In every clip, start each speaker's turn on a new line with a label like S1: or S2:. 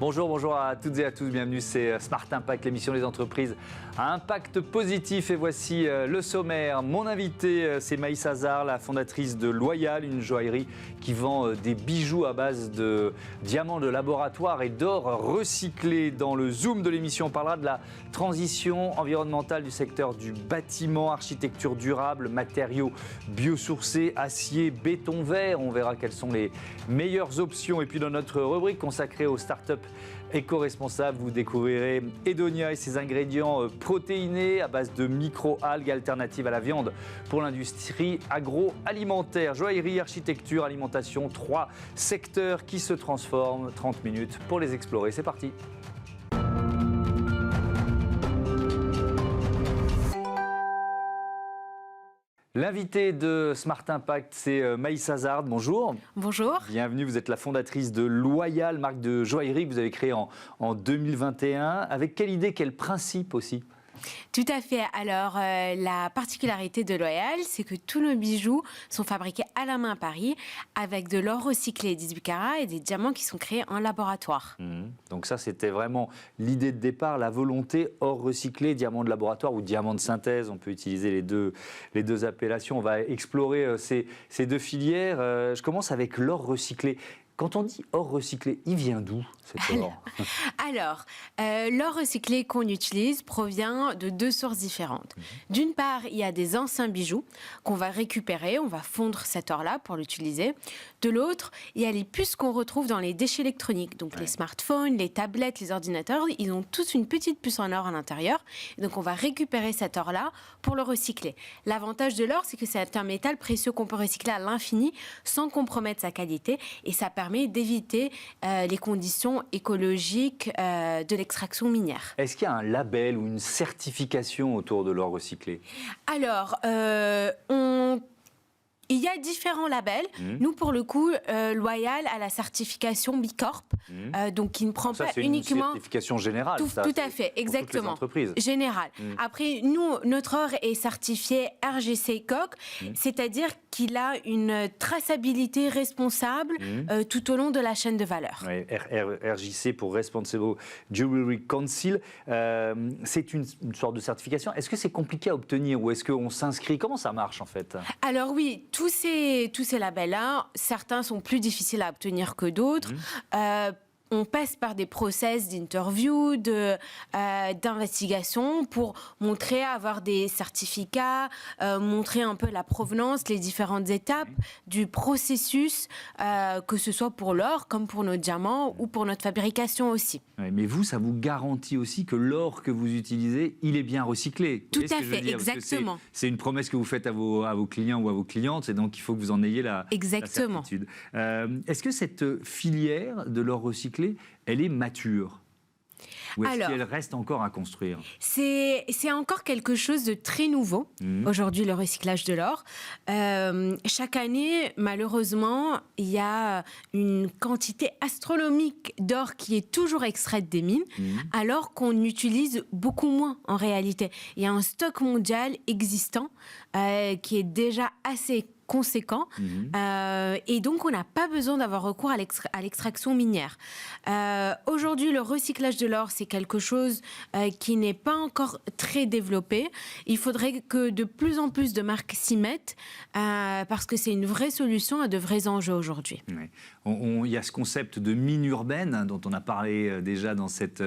S1: Bonjour à toutes et à tous, bienvenue, c'est Smart Impact, l'émission des entreprises à impact positif. Et voici le sommaire. Mon invité, c'est Maïs Hazard, la fondatrice de Loyal, une joaillerie qui vend des bijoux à base de diamants de laboratoire et d'or recyclé. Dans le Zoom de l'émission, on parlera de la transition environnementale du secteur du bâtiment, architecture durable, matériaux biosourcés, acier, béton vert. On verra quelles sont les meilleures options. Et puis dans notre rubrique consacrée aux startups éco-responsables, vous découvrirez Edonia et ses ingrédients protéinés à base de micro-algues alternatives à la viande pour l'industrie agroalimentaire. Joaillerie, architecture, alimentation, 3 secteurs qui se transforment. 30 minutes pour les explorer. C'est parti. L'invité de Smart Impact, c'est Maïs Hazard. Bonjour.
S2: Bonjour.
S1: Bienvenue, vous êtes la fondatrice de Loyal, marque de joaillerie que vous avez créée en 2021. Avec quelle idée, quel principe aussi ?
S2: Tout à fait. Alors, la particularité de Loyal, c'est que tous nos bijoux sont fabriqués à la main à Paris avec de l'or recyclé 18 carats et des diamants qui sont créés en laboratoire.
S1: Donc ça, c'était vraiment l'idée de départ, la volonté or recyclé, diamant de laboratoire ou diamant de synthèse. On peut utiliser les deux appellations. On va explorer ces deux filières. Je commence avec l'or recyclé. Quand on dit or recyclé, il vient d'où cet or ?
S2: Alors, l'or recyclé qu'on utilise provient de 2 sources différentes. D'une part, il y a des anciens bijoux qu'on va récupérer, on va fondre cet or-là pour l'utiliser. De l'autre, il y a les puces qu'on retrouve dans les déchets électroniques, donc les smartphones, les tablettes, les ordinateurs, ils ont tous une petite puce en or à l'intérieur. Donc on va récupérer cet or-là pour le recycler. L'avantage de l'or, c'est que c'est un métal précieux qu'on peut recycler à l'infini sans compromettre sa qualité, et ça permet d'éviter les conditions écologiques de l'extraction minière.
S1: Est-ce qu'il y a un label ou une certification autour de l'or recyclé ?
S2: Alors, il y a différents labels. Nous, pour le coup, Loyal a la certification Bicorp, donc qui ne prend
S1: ça,
S2: pas
S1: c'est
S2: uniquement...
S1: une certification générale.
S2: Tout à fait, exactement.
S1: Pour toutes les entreprises.
S2: Général. Après, nous, notre or est certifié RGC COC, c'est-à-dire qu'il a une traçabilité responsable tout au long de la chaîne de valeur.
S1: Oui, RJC pour Responsible Jewelry Council. C'est une sorte de certification. Est-ce que c'est compliqué à obtenir ou est-ce qu'on s'inscrit ? Comment ça marche en fait ?
S2: Alors oui, tous ces labels-là, certains sont plus difficiles à obtenir que d'autres. On passe par des process d'interview, d'investigation pour montrer, avoir des certificats, montrer un peu la provenance, les différentes étapes du processus, que ce soit pour l'or, comme pour nos diamants ou pour notre fabrication aussi.
S1: Oui, mais vous, ça vous garantit aussi que l'or que vous utilisez, il est bien recyclé.
S2: Tout à fait, exactement.
S1: C'est une promesse que vous faites à vos clients ou à vos clientes, et donc il faut que vous en ayez la certitude. Est-ce que cette filière de l'or recyclé, elle est mature ? Ou est-ce qu'elle reste encore à construire ?
S2: C'est encore quelque chose de très nouveau, aujourd'hui, le recyclage de l'or. Chaque année, malheureusement, il y a une quantité astronomique d'or qui est toujours extraite des mines, alors qu'on utilise beaucoup moins en réalité. Il y a un stock mondial existant qui est déjà assez conséquent, et donc on n'a pas besoin d'avoir recours à l'extraction minière. Aujourd'hui, le recyclage de l'or, c'est quelque chose qui n'est pas encore très développé. Il faudrait que de plus en plus de marques s'y mettent, parce que c'est une vraie solution à de vrais enjeux aujourd'hui.
S1: Oui. Il y a ce concept de mine urbaine dont on a parlé déjà dans cette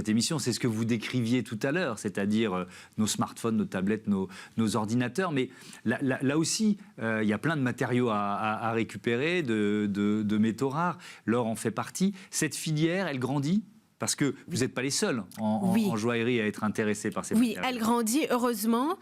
S1: émission. C'est ce que vous décriviez tout à l'heure, c'est-à-dire nos smartphones, nos tablettes, nos ordinateurs. Mais là aussi, il y a plein de matériaux à récupérer, de métaux rares. L'or en fait partie. Cette filière, elle grandit ? Parce que vous n'êtes pas les seuls en joaillerie à être intéressés par ces matériaux.
S2: Oui, elle grandit, heureusement.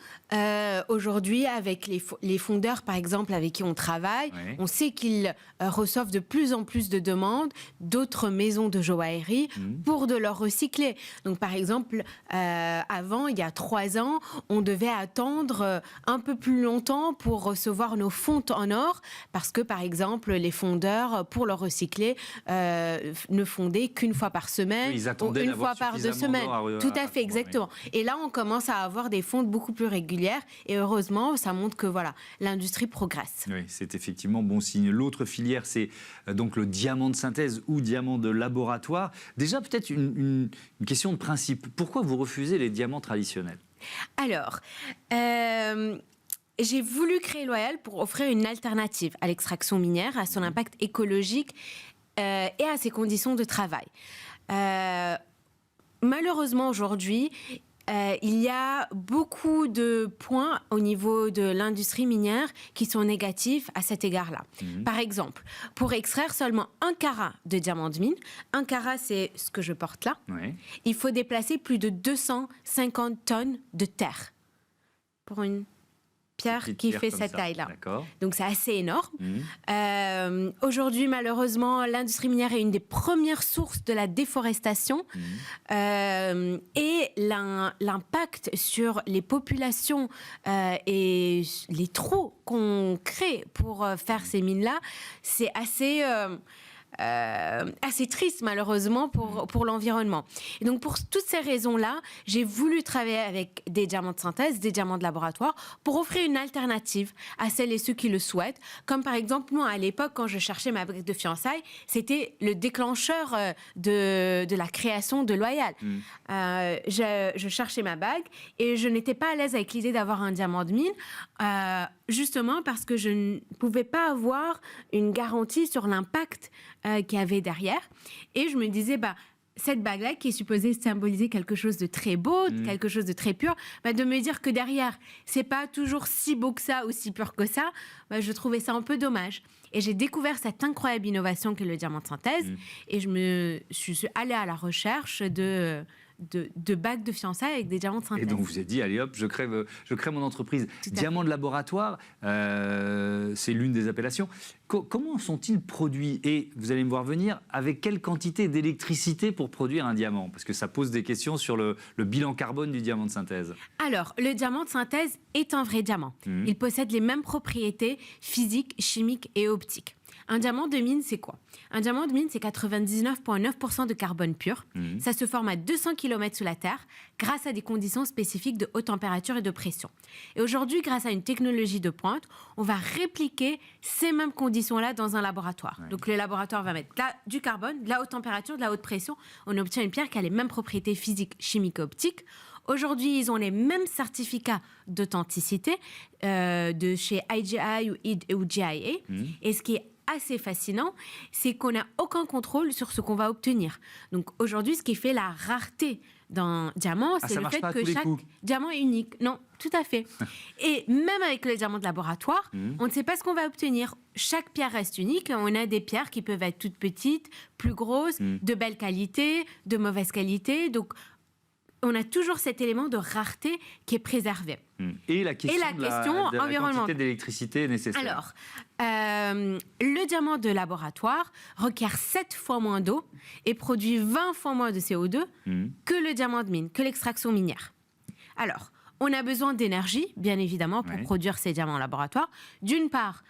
S2: Aujourd'hui, avec les fondeurs, par exemple, avec qui on travaille, on sait qu'ils reçoivent de plus en plus de demandes d'autres maisons de joaillerie pour de l'or recyclé. Donc, par exemple, avant, il y a 3 ans, on devait attendre un peu plus longtemps pour recevoir nos fontes en or, parce que, par exemple, les fondeurs, pour l'or recyclé, ne fondaient qu'une fois par semaine.
S1: Oui, ils
S2: ou
S1: attendaient
S2: une
S1: d'avoir
S2: fois par 2
S1: suffisamment
S2: semaines.
S1: d'or
S2: Tout à fait, exactement. Et là, on commence à avoir des fontes beaucoup plus régulières. Et heureusement, ça montre que voilà, l'industrie progresse.
S1: Oui, c'est effectivement bon signe. L'autre filière, c'est donc le diamant de synthèse ou diamant de laboratoire. Déjà, peut-être une question de principe. Pourquoi vous refusez les diamants traditionnels?
S2: Alors, j'ai voulu créer Loyal pour offrir une alternative à l'extraction minière, à son impact écologique et à ses conditions de travail. Malheureusement, aujourd'hui, il y a beaucoup de points au niveau de l'industrie minière qui sont négatifs à cet égard-là. Par exemple, pour extraire seulement 1 carat de diamant de mine, 1 carat c'est ce que je porte là, il faut déplacer plus de 250 tonnes de terre pour une pierre qui fait cette taille-là. Donc c'est assez énorme. Aujourd'hui, malheureusement, l'industrie minière est une des premières sources de la déforestation et l'impact sur les populations et les trous qu'on crée pour faire ces mines-là, c'est assez triste malheureusement pour l'environnement. Et donc pour toutes ces raisons-là, j'ai voulu travailler avec des diamants de synthèse, des diamants de laboratoire pour offrir une alternative à celles et ceux qui le souhaitent. Comme par exemple, moi à l'époque, quand je cherchais ma bague de fiançailles, c'était le déclencheur de la création de Loyal. Je cherchais ma bague et je n'étais pas à l'aise avec l'idée d'avoir un diamant de mine, justement parce que je ne pouvais pas avoir une garantie sur l'impact qu'il y avait derrière. Et je me disais, cette bague-là, qui est supposée symboliser quelque chose de très beau, quelque chose de très pur, de me dire que derrière, c'est pas toujours si beau que ça ou si pur que ça, je trouvais ça un peu dommage. Et j'ai découvert cette incroyable innovation qu'est le diamant de synthèse. Et je suis allée à la recherche de bagues de fiançailles avec des diamants de synthèse.
S1: Et donc vous avez dit, allez hop, je crée mon entreprise. Diamant de laboratoire, c'est l'une des appellations. Comment sont-ils produits? Et vous allez me voir venir, avec quelle quantité d'électricité pour produire un diamant? Parce que ça pose des questions sur le bilan carbone du diamant de synthèse.
S2: Alors, le diamant de synthèse est un vrai diamant. Il possède les mêmes propriétés physiques, chimiques et optiques. Un diamant de mine, c'est quoi? Un diamant de mine, c'est 99,9% de carbone pur. Ça se forme à 200 km sous la Terre grâce à des conditions spécifiques de haute température et de pression. Et aujourd'hui, grâce à une technologie de pointe, on va répliquer ces mêmes conditions-là dans un laboratoire. Donc le laboratoire va mettre du carbone, de la haute température, de la haute pression. On obtient une pierre qui a les mêmes propriétés physiques, chimiques et optiques. Aujourd'hui, ils ont les mêmes certificats d'authenticité de chez IGI ou GIA. Et ce qui est assez fascinant, c'est qu'on n'a aucun contrôle sur ce qu'on va obtenir. Donc aujourd'hui, ce qui fait la rareté d'un diamant, c'est le fait que chaque diamant est unique. Non, tout à fait. Et même avec les diamants de laboratoire, on ne sait pas ce qu'on va obtenir. Chaque pierre reste unique. On a des pierres qui peuvent être toutes petites, plus grosses, de belle qualité, de mauvaise qualité. Donc on a toujours cet élément de rareté qui est préservé.
S1: Et la question de la quantité d'électricité nécessaire.
S2: Alors, le diamant de laboratoire requiert 7 fois moins d'eau et produit 20 fois moins de CO2 que le diamant de mine, que l'extraction minière. Alors, on a besoin d'énergie, bien évidemment, pour produire ces diamants en laboratoire. D'une part,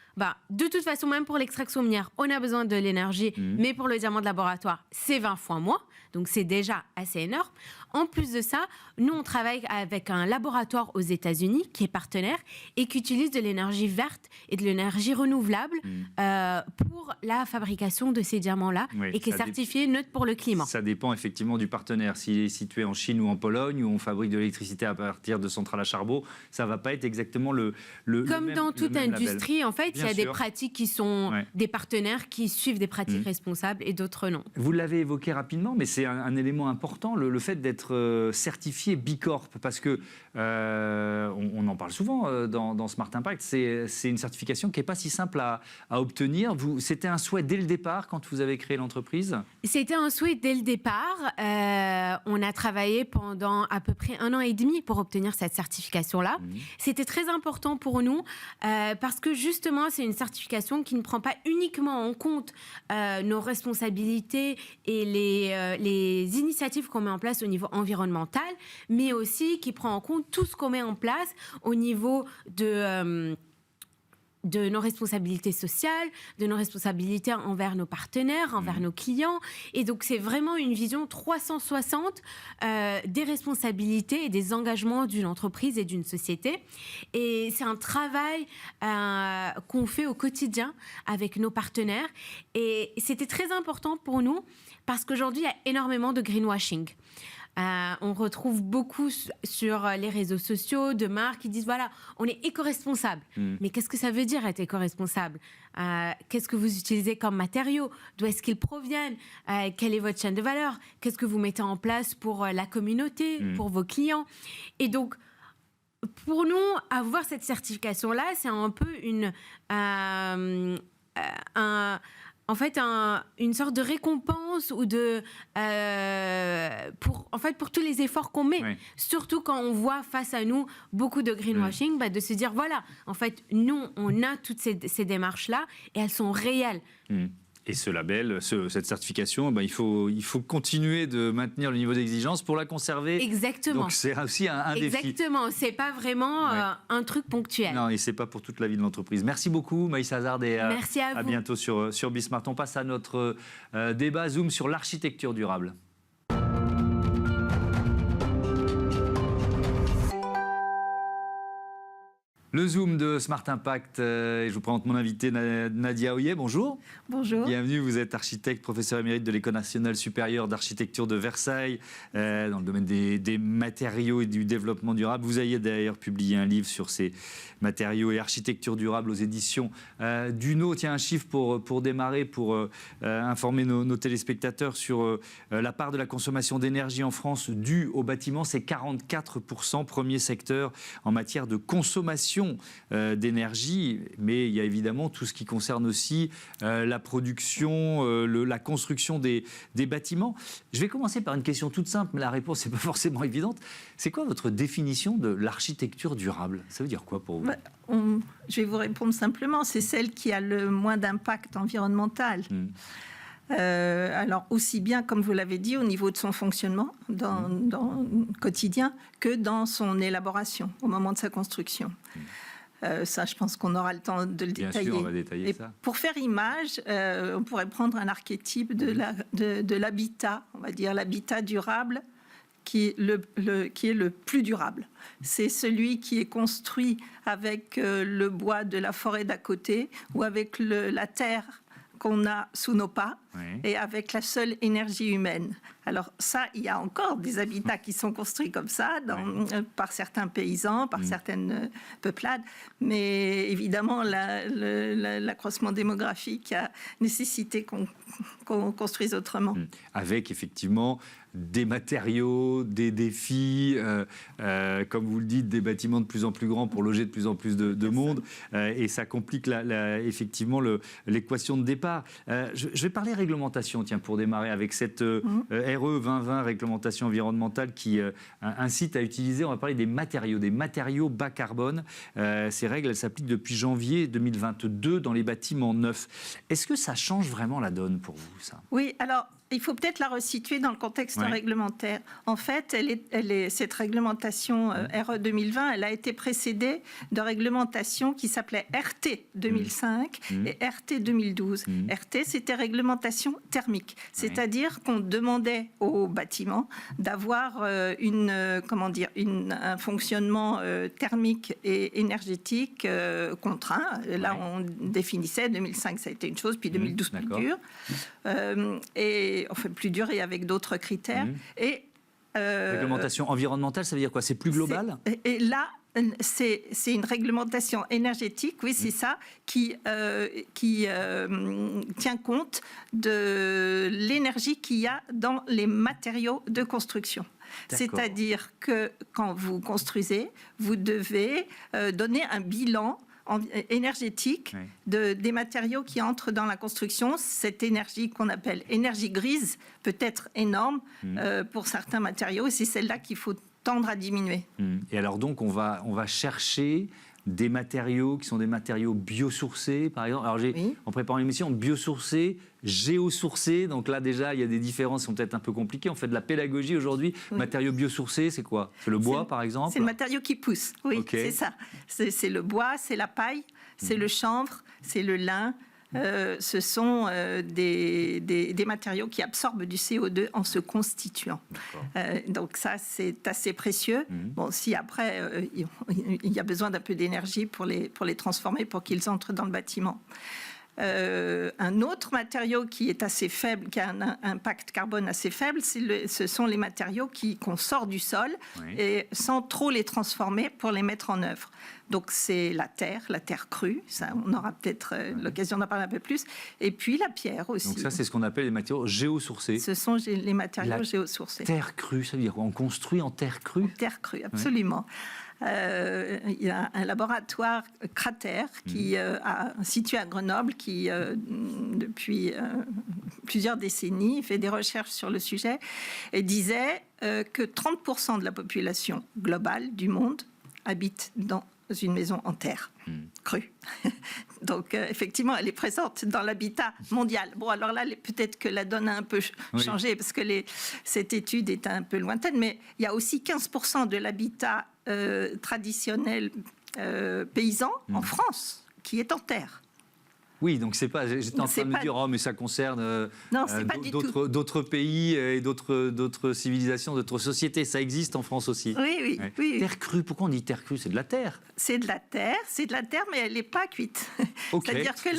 S2: de toute façon, même pour l'extraction minière, on a besoin de l'énergie, mais pour le diamant de laboratoire, c'est 20 fois moins. Donc, c'est déjà assez énorme. En plus de ça, nous, on travaille avec un laboratoire aux États-Unis qui est partenaire et qui utilise de l'énergie verte et de l'énergie renouvelable pour la fabrication de ces diamants-là et qui est certifié neutre pour le climat.
S1: Ça dépend effectivement du partenaire. S'il est situé en Chine ou en Pologne, où on fabrique de l'électricité à partir de centrales à charbon, ça ne va pas être exactement le
S2: Comme
S1: même,
S2: dans toute industrie, en fait, il y a des pratiques qui sont des partenaires qui suivent des pratiques responsables et d'autres non.
S1: Vous l'avez évoqué rapidement, mais c'est un élément important, le fait d'être certifié Bicorp, parce que on en parle souvent dans Smart Impact, c'est une certification qui n'est pas si simple à obtenir. C'était un souhait dès le départ quand vous avez créé l'entreprise? C'était
S2: un souhait dès le départ. On a travaillé pendant à peu près 1 an et demi pour obtenir cette certification-là. C'était très important pour nous parce que justement, c'est une certification qui ne prend pas uniquement en compte nos responsabilités et les initiatives qu'on met en place au niveau environnemental, mais aussi qui prend en compte tout ce qu'on met en place au niveau de de nos responsabilités sociales, de nos responsabilités envers nos partenaires, envers nos clients. Et donc, c'est vraiment une vision 360 des responsabilités et des engagements d'une entreprise et d'une société. Et c'est un travail qu'on fait au quotidien avec nos partenaires. Et c'était très important pour nous parce qu'aujourd'hui, il y a énormément de greenwashing. On retrouve beaucoup sur les réseaux sociaux de marques qui disent voilà, on est éco-responsable. Mais qu'est-ce que ça veut dire être éco-responsable? Qu'est-ce que vous utilisez comme matériaux? D'où est-ce qu'ils proviennent? Quelle est votre chaîne de valeur? Qu'est-ce que vous mettez en place pour la communauté, pour vos clients? Et donc, pour nous, avoir cette certification-là, c'est un peu une sorte de récompense ou pour tous les efforts qu'on met. Oui. Surtout quand on voit face à nous beaucoup de greenwashing, de se dire voilà, en fait, nous, on a toutes ces démarches-là et elles sont réelles.
S1: Et ce label, cette certification, il faut continuer de maintenir le niveau d'exigence pour la conserver.
S2: Exactement.
S1: Donc c'est aussi un défi.
S2: Exactement. C'est pas vraiment un truc ponctuel.
S1: Non, et c'est pas pour toute la vie de l'entreprise. Merci beaucoup, Maïssa Hazard, et
S2: merci à vous.
S1: À bientôt sur Bismart. On passe à notre débat Zoom sur l'architecture durable. Le Zoom de Smart Impact, je vous présente mon invité Nadia Oyer, bonjour.
S3: Bonjour.
S1: Bienvenue, vous êtes architecte, professeur émérite de l'École nationale supérieure d'architecture de Versailles, dans le domaine des matériaux et du développement durable. Vous avez d'ailleurs publié un livre sur ces matériaux et architecture durable aux éditions d'Uno. Tiens, un chiffre pour démarrer, pour informer nos téléspectateurs sur la part de la consommation d'énergie en France due au bâtiment, c'est 44%, premier secteur en matière de consommation d'énergie, mais il y a évidemment tout ce qui concerne aussi la production, la construction des bâtiments. Je vais commencer par une question toute simple, mais la réponse n'est pas forcément évidente. C'est quoi votre définition de l'architecture durable? Ça veut dire quoi pour vous?
S3: Je vais vous répondre simplement, c'est celle qui a le moins d'impact environnemental. Alors aussi bien, comme vous l'avez dit, au niveau de son fonctionnement dans le quotidien que dans son élaboration, au moment de sa construction. Ça, je pense qu'on aura le temps de le détailler.
S1: Bien sûr, on va détailler ça.
S3: Pour faire image, on pourrait prendre un archétype de l'habitat, on va dire l'habitat durable, qui est le plus durable. C'est celui qui est construit avec le bois de la forêt d'à côté ou avec la terre qu'on a sous nos pas, et avec la seule énergie humaine. Alors ça, il y a encore des habitats qui sont construits comme ça par certains paysans, par certaines peuplades, mais évidemment l'accroissement démographique a nécessité qu'on construise autrement.
S1: Avec effectivement des matériaux, des défis, comme vous le dites, des bâtiments de plus en plus grands pour loger de plus en plus de monde, et ça complique effectivement l'équation de départ. Je vais parler réglementation, tiens, pour démarrer avec cette RE 2020, réglementation environnementale, qui incite à utiliser, on va parler des matériaux bas carbone. Ces règles, elles s'appliquent depuis janvier 2022 dans les bâtiments neufs. Est-ce que ça change vraiment la donne pour vous, ça?
S3: Oui, alors il faut peut-être la resituer dans le contexte réglementaire. En fait, cette réglementation RE 2020, elle a été précédée de réglementations qui s'appelaient RT 2005 et RT 2012. RT, c'était réglementation thermique, c'est-à-dire qu'on demandait aux bâtiments d'avoir un fonctionnement thermique et énergétique contraint. Là, on définissait 2005, ça a été une chose, puis 2012 plus dur. Plus dur et avec d'autres critères.
S1: Réglementation environnementale, ça veut dire quoi? C'est plus global?
S3: Et là, c'est une réglementation énergétique, oui, c'est ça, qui tient compte de l'énergie qu'il y a dans les matériaux de construction. C'est-à-dire que quand vous construisez, vous devez donner un bilan énergétique des matériaux qui entrent dans la construction. Cette énergie qu'on appelle énergie grise peut être énorme pour certains matériaux, et c'est celle-là qu'il faut tendre à diminuer.
S1: Et alors donc on va chercher des matériaux qui sont des matériaux biosourcés, par exemple. Alors, en préparant l'émission, biosourcés, géosourcés. Donc là, déjà, il y a des différences qui sont peut-être un peu compliquées. On fait de la pédagogie aujourd'hui. Matériaux biosourcés, c'est quoi? C'est le bois, par exemple?
S3: C'est le matériau qui pousse, oui, c'est ça. C'est le bois, c'est la paille, c'est le chanvre, c'est le lin. Ce sont des matériaux qui absorbent du CO2 en se constituant. Donc ça, c'est assez précieux. Bon, si après, il y a besoin d'un peu d'énergie pour les transformer, pour qu'ils entrent dans le bâtiment. Un autre matériau qui est assez faible, qui a un impact carbone assez faible, ce sont les matériaux qu'on sort du sol et sans trop les transformer pour les mettre en œuvre. Donc c'est la terre crue, ça on aura peut-être l'occasion d'en parler un peu plus, et puis la pierre aussi.
S1: Donc ça c'est ce qu'on appelle les matériaux géosourcés.
S3: Ce sont les matériaux géosourcés.
S1: Terre crue, ça veut dire quoi? On construit en terre crue?
S3: Terre crue, absolument. Il y a un laboratoire Cratère qui situé à Grenoble qui depuis plusieurs décennies fait des recherches sur le sujet et disait que 30% de la population globale du monde habite dans une maison en terre crue. Donc, effectivement, elle est présente dans l'habitat mondial. Bon, alors là, peut-être que la donne a un peu changé parce que cette étude est un peu lointaine, mais il y a aussi 15% de l'habitat traditionnel paysan en France qui est en terre.
S1: Oui, donc c'est pas. J'étais en train de me dire, oh, mais ça concerne d'autres pays et d'autres civilisations, d'autres sociétés. Ça existe en France aussi.
S3: Oui.
S1: Terre crue, pourquoi on dit terre crue? C'est de la terre.
S3: C'est de la terre, mais elle n'est pas cuite.
S1: Okay,
S3: c'est-à-dire que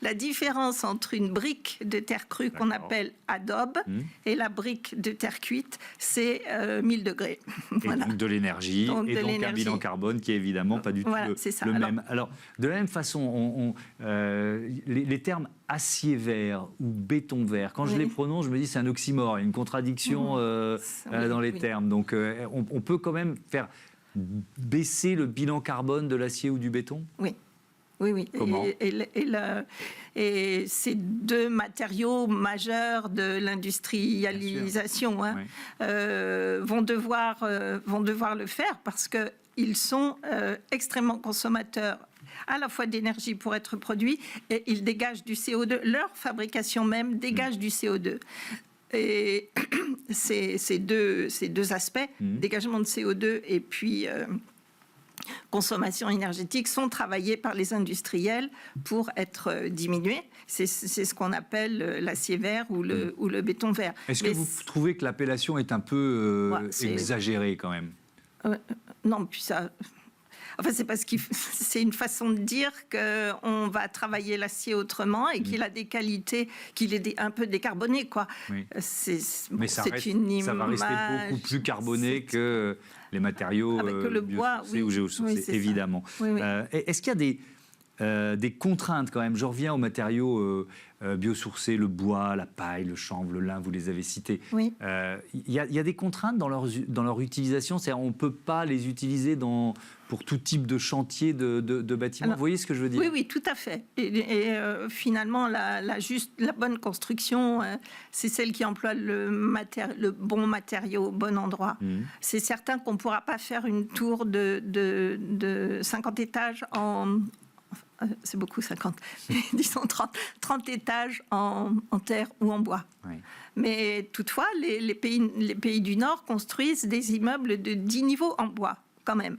S3: la différence entre une brique de terre crue qu'on appelle adobe et la brique de terre cuite, c'est 1000 degrés.
S1: Et donc de l'énergie, et donc un bilan carbone qui est évidemment pas du tout le même. Alors, de la même façon, les termes acier vert ou béton vert, quand je les prononce, je me dis c'est un oxymore, il y a une contradiction dans les termes. Donc on peut quand même faire baisser le bilan carbone de l'acier ou du béton? Oui.
S3: Comment? Et ces deux matériaux majeurs de l'industrialisation vont devoir le faire parce qu'ils sont extrêmement consommateurs à la fois d'énergie pour être produits et ils dégagent du CO2. Leur fabrication même dégage du CO2. Et ces deux aspects, dégagement de CO2 et puis consommation énergétique, sont travaillés par les industriels pour être diminués. C'est ce qu'on appelle l'acier vert ou le béton vert.
S1: Est-ce que vous trouvez que l'appellation est un peu exagérée quand même?
S3: Non, puis ça... Enfin, c'est parce que c'est une façon de dire qu'on va travailler l'acier autrement et qu'il a des qualités, qu'il est un peu décarboné, quoi.
S1: Oui.
S3: Mais ça va rester
S1: beaucoup plus carboné que les matériaux
S3: le bois,
S1: ou géosourcés, évidemment. Est-ce qu'il y a des contraintes quand même? Je reviens aux matériaux biosourcés, le bois, la paille, le chanvre, le lin, vous les avez cités. Il y a des contraintes dans leur utilisation, c'est-à-dire on ne peut pas les utiliser pour tout type de chantier de bâtiment. Alors, vous voyez ce que je veux dire?
S3: Oui, tout à fait. Et finalement, la bonne construction, c'est celle qui emploie le bon matériau au bon endroit. C'est certain qu'on ne pourra pas faire une tour de 50 étages c'est beaucoup 50, disons 30 étages en terre ou en bois. Mais toutefois, les pays du Nord construisent des immeubles de 10 niveaux en bois, quand même.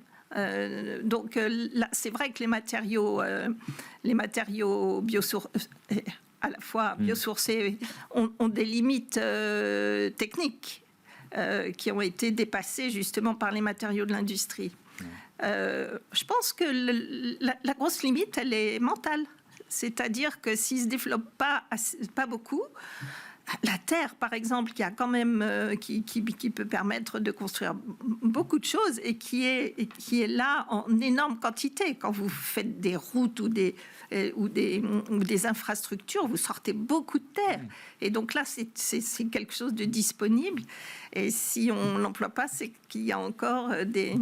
S3: Donc là, c'est vrai que les matériaux biosourcés, à la fois biosourcés, ont des limites techniques qui ont été dépassées justement par les matériaux de l'industrie. Je pense que la grosse limite, elle est mentale. C'est-à-dire que s'il ne se développe pas beaucoup, la terre, par exemple, qui a quand même qui peut permettre de construire beaucoup de choses et qui est là en énorme quantité. Quand vous faites des routes ou des infrastructures, vous sortez beaucoup de terre. Et donc là, c'est quelque chose de disponible. Et si on l'emploie pas, c'est qu'il y a encore des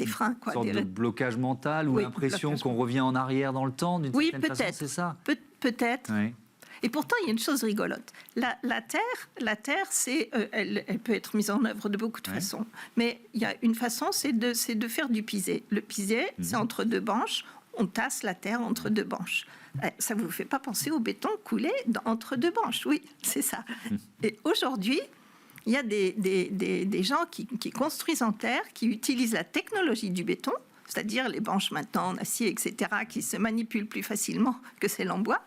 S3: freins, quoi.
S1: Une sorte de blocage mental ou l'impression qu'on revient en arrière dans le temps, d'une certaine façon, c'est ça?
S3: Peut-être. Et pourtant, il y a une chose rigolote. La terre, elle peut être mise en œuvre de beaucoup de façons. Mais il y a une façon, c'est de faire du pisé. Le pisé, c'est entre deux banches. On tasse la terre entre deux banches. Ça ne vous fait pas penser au béton coulé entre deux banches? Oui, c'est ça. Et aujourd'hui, il y a des gens qui construisent en terre, qui utilisent la technologie du béton, c'est-à-dire les banches maintenant en acier, etc., qui se manipulent plus facilement que celles en bois,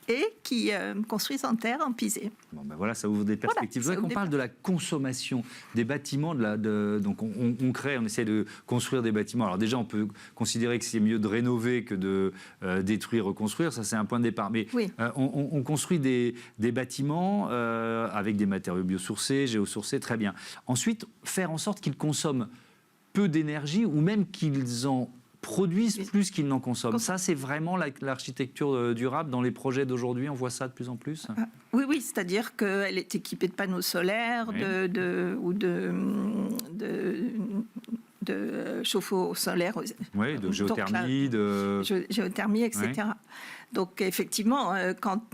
S3: et qui construisent en terre, en pisé.
S1: Bon, ben voilà, ça ouvre des perspectives. Je voudrais qu'on parle de la consommation des bâtiments. Donc on essaie de construire des bâtiments. Alors déjà, on peut considérer que c'est mieux de rénover que de détruire, reconstruire. Ça, c'est un point de départ. Mais on construit des bâtiments avec des matériaux biosourcés, géosourcés, très bien. Ensuite, faire en sorte qu'ils consomment peu d'énergie ou même qu'ils en produisent plus qu'ils n'en consomment. Ça, c'est vraiment l'architecture durable dans les projets d'aujourd'hui. On voit ça de plus en plus.
S3: Oui, c'est-à-dire qu'elle est équipée de panneaux solaires, ou de chauffe-eau solaire.
S1: Oui, de géothermie.
S3: Géothermie, etc. Oui. Donc, effectivement,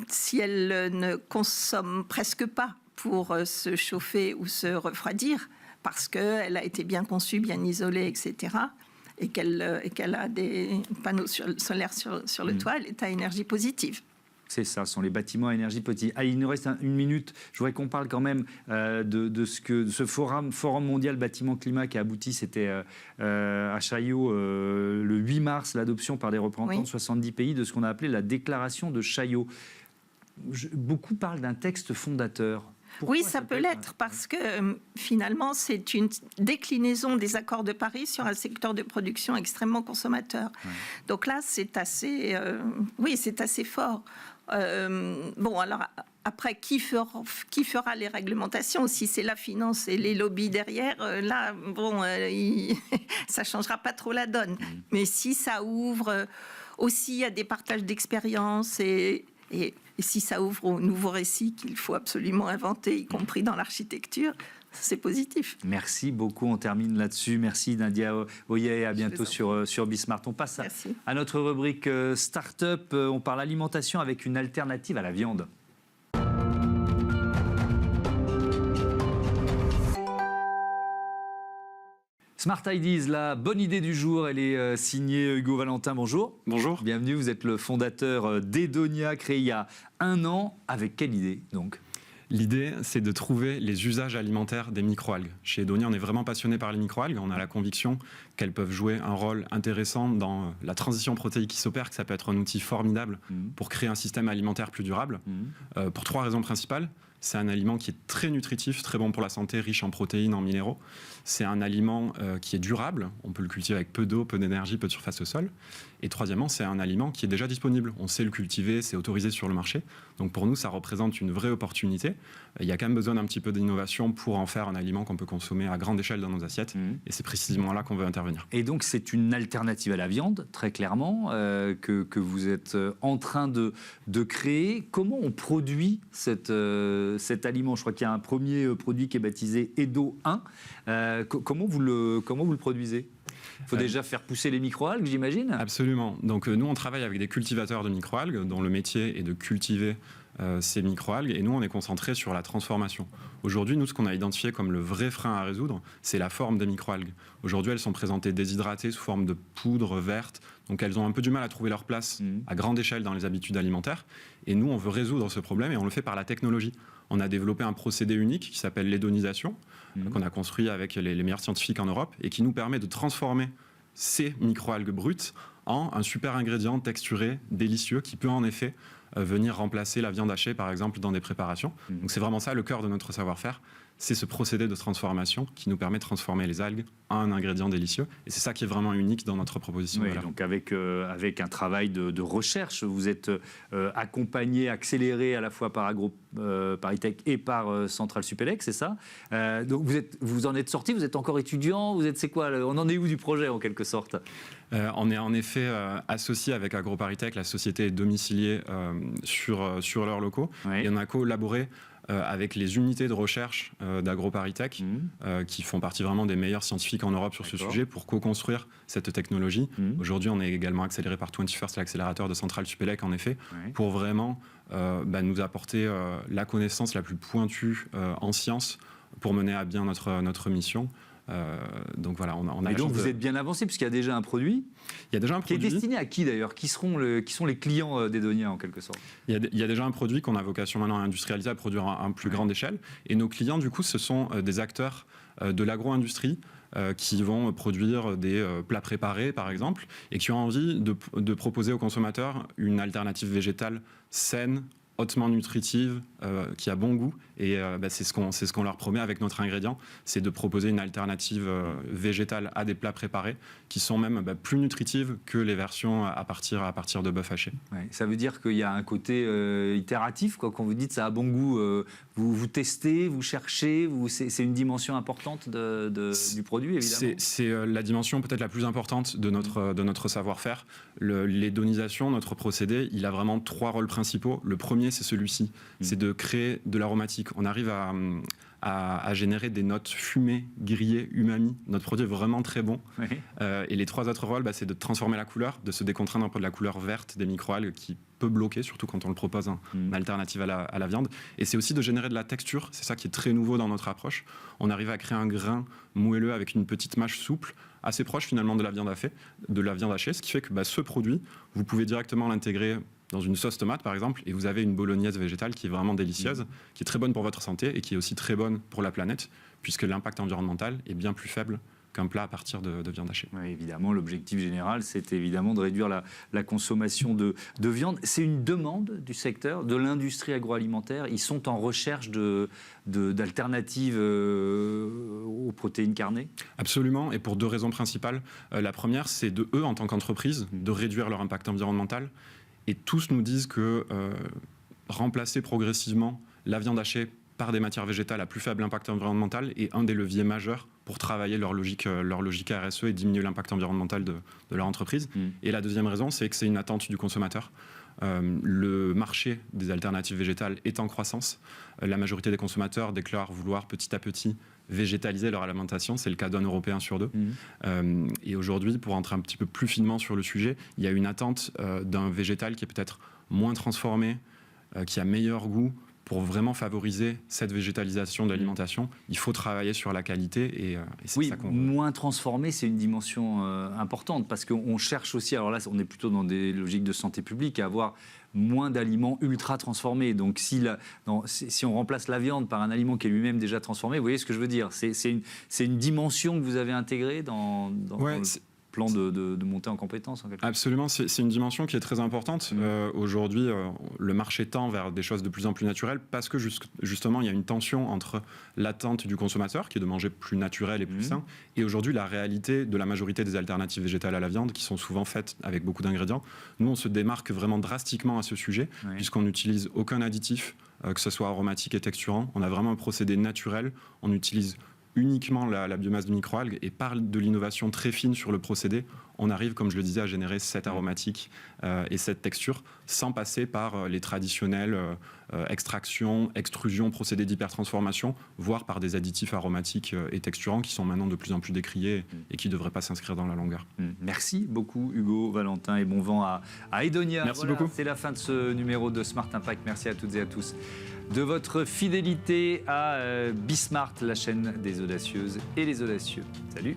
S3: si elle ne consomme presque pas pour se chauffer ou se refroidir, parce qu'elle a été bien conçue, bien isolée, etc., et qu'elle a des panneaux solaires sur le toit, elle est à énergie positive.
S1: C'est ça, ce sont les bâtiments à énergie positive. Il nous reste une minute. Je voudrais qu'on parle quand même de ce forum mondial bâtiment-climat qui a abouti, c'était à Chaillot le 8 mars, l'adoption par des représentants de 70 pays de ce qu'on a appelé la déclaration de Chaillot. Beaucoup parlent d'un texte fondateur. Pourquoi
S3: ça peut l'être parce que finalement, c'est une déclinaison des accords de Paris sur un secteur de production extrêmement consommateur. Donc là, c'est assez fort. Alors après, qui fera les réglementations? Si c'est la finance et les lobbies derrière, ça changera pas trop la donne. Mais si ça ouvre aussi à des partages d'expériences et si ça ouvre aux nouveaux récits qu'il faut absolument inventer, y compris dans l'architecture, c'est positif.
S1: Merci beaucoup, on termine là-dessus. Merci Nadia Oyer, à bientôt sur Bismart. On passe à notre rubrique Start-up. On parle alimentation avec une alternative à la viande. Smart Ideas, la bonne idée du jour, elle est signée Hugo Valentin. Bonjour.
S4: Bonjour.
S1: Bienvenue, vous êtes le fondateur d'Edonia, créé il y a 1 an. Avec quelle idée donc ?
S4: L'idée, c'est de trouver les usages alimentaires des microalgues. Chez Edonia, on est vraiment passionné par les microalgues. On a la conviction qu'elles peuvent jouer un rôle intéressant dans la transition protéique qui s'opère, que ça peut être un outil formidable pour créer un système alimentaire plus durable. Pour 3 raisons principales. C'est un aliment qui est très nutritif, très bon pour la santé, riche en protéines, en minéraux. C'est un aliment qui est durable. On peut le cultiver avec peu d'eau, peu d'énergie, peu de surface au sol. Et troisièmement, c'est un aliment qui est déjà disponible. On sait le cultiver, c'est autorisé sur le marché. Donc pour nous, ça représente une vraie opportunité. Il y a quand même besoin d'un petit peu d'innovation pour en faire un aliment qu'on peut consommer à grande échelle dans nos assiettes. Et c'est précisément là qu'on veut intervenir. Et
S1: donc c'est une alternative à la viande, très clairement, que vous êtes en train de créer. Comment on produit cet aliment? Je crois qu'il y a un premier produit qui est baptisé Edo 1. Comment vous le produisez? Il faut déjà faire pousser les microalgues, j'imagine?
S4: Absolument. Donc nous, on travaille avec des cultivateurs de microalgues dont le métier est de cultiver ces microalgues, et nous, on est concentré sur la transformation. Aujourd'hui, nous, ce qu'on a identifié comme le vrai frein à résoudre, c'est la forme des microalgues. Aujourd'hui, elles sont présentées déshydratées sous forme de poudre verte, donc elles ont un peu du mal à trouver leur place à grande échelle dans les habitudes alimentaires. Et nous, on veut résoudre ce problème, et on le fait par la technologie. On a développé un procédé unique qui s'appelle l'édonisation, qu'on a construit avec les meilleurs scientifiques en Europe, et qui nous permet de transformer ces microalgues brutes en un super ingrédient texturé, délicieux, qui peut en effet venir remplacer la viande hachée, par exemple, dans des préparations. Donc c'est vraiment ça le cœur de notre savoir-faire. C'est ce procédé de transformation qui nous permet de transformer les algues en un ingrédient délicieux. Et c'est ça qui est vraiment unique dans notre proposition.
S1: Oui, donc avec un travail de recherche, vous êtes accompagné, accéléré à la fois par AgroParisTech et par Centrale Supélec, c'est ça? Donc vous en êtes sorti, vous êtes encore étudiant, c'est quoi? On en est où du projet en quelque sorte?
S4: On est en effet associé avec AgroParisTech, la société est domiciliée sur leurs locaux, et on a collaboré avec les unités de recherche d'AgroParisTech, qui font partie vraiment des meilleurs scientifiques en Europe sur ce sujet, pour co-construire cette technologie. Aujourd'hui, on est également accéléré par 21st, l'accélérateur de Centrale Supélec, en effet, pour vraiment nous apporter la connaissance la plus pointue en sciences pour mener à bien notre mission. Donc voilà, on a
S1: et donc vous êtes bien avancé puisqu'il y a déjà un produit.
S4: Il y a déjà un produit
S1: qui est destiné à qui d'ailleurs, qui sont les clients d'Edonia en quelque sorte.
S4: Il y a déjà un produit qu'on a vocation maintenant à industrialiser, à produire à une plus grande échelle. Et nos clients du coup, ce sont des acteurs de l'agro-industrie qui vont produire des plats préparés par exemple et qui ont envie de proposer aux consommateurs une alternative végétale saine, hautement nutritive, qui a bon goût, et c'est ce qu'on leur promet avec notre ingrédient, c'est de proposer une alternative végétale à des plats préparés qui sont même plus nutritives que les versions à partir de bœuf haché.
S1: Ouais, ça veut dire qu'il y a un côté itératif, quoi. Quand vous dites ça a bon goût, vous testez, vous cherchez, c'est une dimension importante du produit évidemment.
S4: C'est la dimension peut-être la plus importante de notre savoir-faire. L'hédonisation, notre procédé, il a vraiment 3 rôles principaux. Le premier, c'est celui-ci, c'est de créer de l'aromatique. On arrive à générer des notes fumées, grillées, umami. Notre produit est vraiment très bon. Oui. Et les 3 autres rôles, c'est de transformer la couleur, de se décontraindre un peu de la couleur verte des microalgues qui peut bloquer, surtout quand on le propose une alternative à la viande. Et c'est aussi de générer de la texture. C'est ça qui est très nouveau dans notre approche. On arrive à créer un grain moelleux avec une petite mâche souple, assez proche finalement de la viande hachée, ce qui fait que ce produit, vous pouvez directement l'intégrer dans une sauce tomate par exemple, et vous avez une bolognaise végétale qui est vraiment délicieuse, qui est très bonne pour votre santé et qui est aussi très bonne pour la planète, puisque l'impact environnemental est bien plus faible qu'un plat à partir de viande hachée.
S1: Oui, évidemment, l'objectif général, c'est évidemment de réduire la consommation de viande. C'est une demande du secteur, de l'industrie agroalimentaire. Ils sont en recherche d'alternatives aux protéines carnées ?
S4: Absolument, et pour 2 raisons principales. La première, c'est de eux, en tant qu'entreprise, de réduire leur impact environnemental. Et tous nous disent que remplacer progressivement la viande hachée par des matières végétales à plus faible impact environnemental est un des leviers majeurs pour travailler leur logique RSE et diminuer l'impact environnemental de leur entreprise. Et la deuxième raison, c'est que c'est une attente du consommateur. Le marché des alternatives végétales est en croissance. La majorité des consommateurs déclarent vouloir petit à petit végétaliser leur alimentation. C'est le cas d'1 Européen sur 2. Et aujourd'hui, pour entrer un petit peu plus finement sur le sujet, il y a une attente d'un végétal qui est peut-être moins transformé, qui a meilleur goût. Pour vraiment favoriser cette végétalisation de l'alimentation, il faut travailler sur la qualité et c'est ça qu'on veut.
S1: Moins transformé, c'est une dimension importante parce qu'on cherche aussi, alors là on est plutôt dans des logiques de santé publique, à avoir moins d'aliments ultra transformés. Donc si on remplace la viande par un aliment qui est lui-même déjà transformé, vous voyez ce que je veux dire, c'est une dimension que vous avez intégrée dans le plan de montée en compétences en quelque sorte.
S4: Absolument, c'est une dimension qui est très importante. Aujourd'hui, le marché tend vers des choses de plus en plus naturelles parce que justement, il y a une tension entre l'attente du consommateur, qui est de manger plus naturel et plus sain, et aujourd'hui, la réalité de la majorité des alternatives végétales à la viande, qui sont souvent faites avec beaucoup d'ingrédients. Nous, on se démarque vraiment drastiquement à ce sujet, puisqu'on n'utilise aucun additif, que ce soit aromatique et texturant. On a vraiment un procédé naturel. On utilise uniquement la biomasse de microalgues, et par de l'innovation très fine sur le procédé, on arrive, comme je le disais, à générer cette aromatique et cette texture sans passer par les traditionnelles extractions, extrusions, procédés d'hypertransformation, voire par des additifs aromatiques et texturants qui sont maintenant de plus en plus décriés et qui ne devraient pas s'inscrire dans la longueur.
S1: Merci beaucoup Hugo, Valentin, et bon vent à Edonia.
S4: Merci beaucoup.
S1: C'est la fin de ce numéro de Smart Impact. Merci à toutes et à tous de votre fidélité à Bismart, la chaîne des audacieuses et les audacieux. Salut.